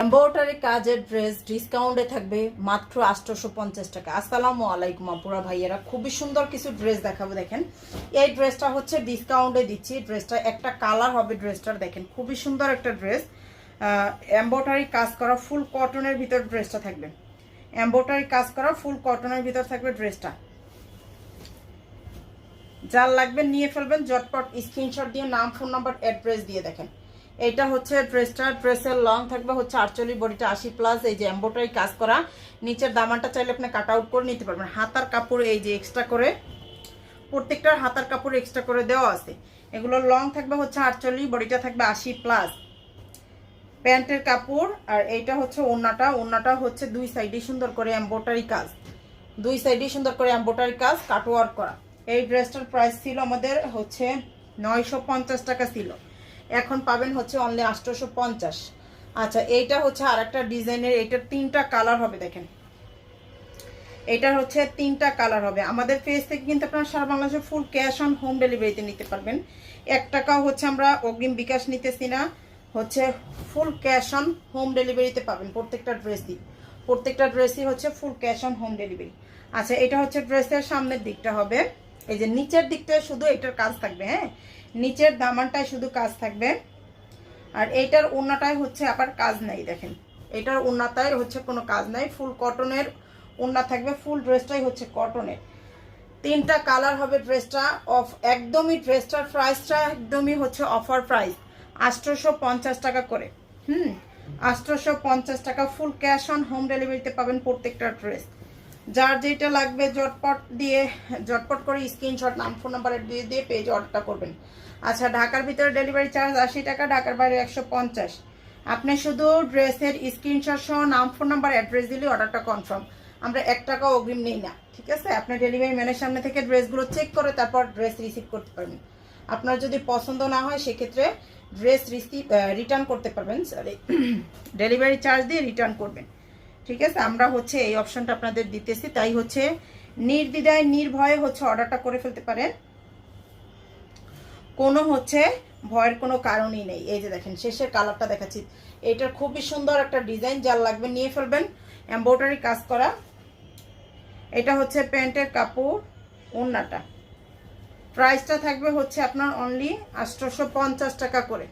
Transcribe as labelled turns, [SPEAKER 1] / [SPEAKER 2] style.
[SPEAKER 1] Embroidery কাজের dress ডিসকাউন্টে থাকবে মাত্র 850 টাকা। আসসালামু আলাইকুম আপুরা ভাইয়েরা, খুবই সুন্দর কিছু ড্রেস দেখাবো। দেখেন এই ড্রেসটা হচ্ছে ডিসকাউন্টে দিচ্ছি। ড্রেসটা একটা কালার হবে, ড্রেসটার দেখেন খুবই সুন্দর একটা ড্রেস, এমব্রয়ডারি কাজ করা ফুল কটনের ভিতর ড্রেসটা থাকবে। এমব্রয়ডারি কাজ করা ফুল কটনের ভিতর থাকবে ড্রেসটা। যার লাগবে নিয়ে ফেলবেন, ঝটপট স্ক্রিনশট দিয়ে নাম, ফোন নাম্বার, অ্যাড্রেস দিয়ে। দেখেন এইটা হচ্ছে ড্রেসটা, ড্রেসের লং থাকবে হচ্ছে 48, বডিটা 80+। এই যে এমব্রয়ডারি কাজ করা, নিচের দামানটা চাইলে আপনি কাট আউট করে নিতে পারবেন। হাতার কাপড় এই যে এক্সট্রা করে, প্রত্যেকটার হাতার কাপড় এক্সট্রা করে দেওয়া আছে। এগুলো লং থাকবে হচ্ছে 48, বডিটা থাকবে 80+। প্যান্টের কাপড়, আর এইটা হচ্ছে ওড়নাটা। ওড়নাটা হচ্ছে দুই সাইডে সুন্দর করে এমব্রয়ডারি কাজ, দুই সাইডে সুন্দর করে এমব্রয়ডারি কাজ, কাটওয়ার্ক করা। এই ড্রেসটার প্রাইস ছিল আমাদের হচ্ছে 950 টাকা ছিল, এখন পাবেন হচ্ছে অনলি 850। আচ্ছা, এইটা হচ্ছে আর একটা ডিজাইনের, এইটার 3টা কালার হবে। দেখেন এটার হচ্ছে 3টা কালার হবে। আমাদের পেজ থেকে কিন্তু আপনারা সারা বাংলাদেশে ফুল ক্যাশ অন হোম ডেলিভারিতে নিতে পারবেন। 1 টাকাও হচ্ছে আমরা অগ্রিম বিকাশ নিতেছি না, হচ্ছে ফুল ক্যাশ অন হোম ডেলিভারিতে পাবেন। প্রত্যেকটা ড্রেসই হচ্ছে full cash on home delivery. আচ্ছা, এটা হচ্ছে ড্রেসের সামনের দিকটা হবে, এই যে নিচের দিকটায় শুধু এটার কাজ থাকবে। হ্যাঁ, নিচের দামানটায় শুধু কাজ থাকবে। আর এইটার ওড়নাটায় হচ্ছে আবার কাজ নাই। দেখেন এটার ওড়নাটায় হচ্ছে কোনো কাজ নাই, ফুল কটনের ওড়না থাকবে। ফুল ড্রেসটাই হচ্ছে কটনের। 3টা কালার হবে ড্রেসটা। অফ একদমই ড্রেসটার প্রাইসটা একদমই হচ্ছে অফার প্রাইস, 850 টাকা করে। 850 টাকা ফুল ক্যাশ অন হোম ডেলিভারিতে পাবেন প্রত্যেকটা ড্রেস। যার যেটা লাগবে ঝটপট করে স্ক্রিনশট, নাম, ফোন নাম্বার দিয়ে পেজ অর্ডারটা করবেন। আচ্ছা, ঢাকার ভিতরে ডেলিভারি চার্জ 80 টাকা, ঢাকার বাইরে 150। আপনি শুধু ড্রেসের স্ক্রিনশট সহ নাম, ফোন নাম্বার, অ্যাড্রেস দিলে অর্ডারটা কনফার্ম। আমরা 1 টাকা অগ্রিম নেই না, ঠিক আছে? আপনার ডেলিভারি ম্যানের সামনে থেকে ড্রেসগুলো চেক করে তারপর ড্রেস রিসিভ করতে পারবেন। আপনার যদি পছন্দ না হয় সেক্ষেত্রে ড্রেস রিটার্ন করতে পারবেন, সরি ডেলিভারি চার্জ দিয়ে রিটার্ন করবেন, ঠিক আছে? আমরা হচ্ছে এই অপশনটা আপনাদের দিতেছি, তাই হচ্ছে নির্দ্বিধায় নির্ভয়ে হচ্ছে অর্ডারটা করে ফেলতে পারেন। কোনো হচ্ছে ভয়ের কোনো কারণই নেই। এই যে দেখেন শেষের কালারটা দেখাচ্ছি, এইটার খুবই সুন্দর একটা ডিজাইন, যার লাগবে নিয়ে ফেলবেন। এমব্রয়ডারি কাজ করা, এটা হচ্ছে প্যান্টের কাপড়, ওড়নাটা। প্রাইসটা থাকবে হচ্ছে আপনার অনলি 850 টাকা করে।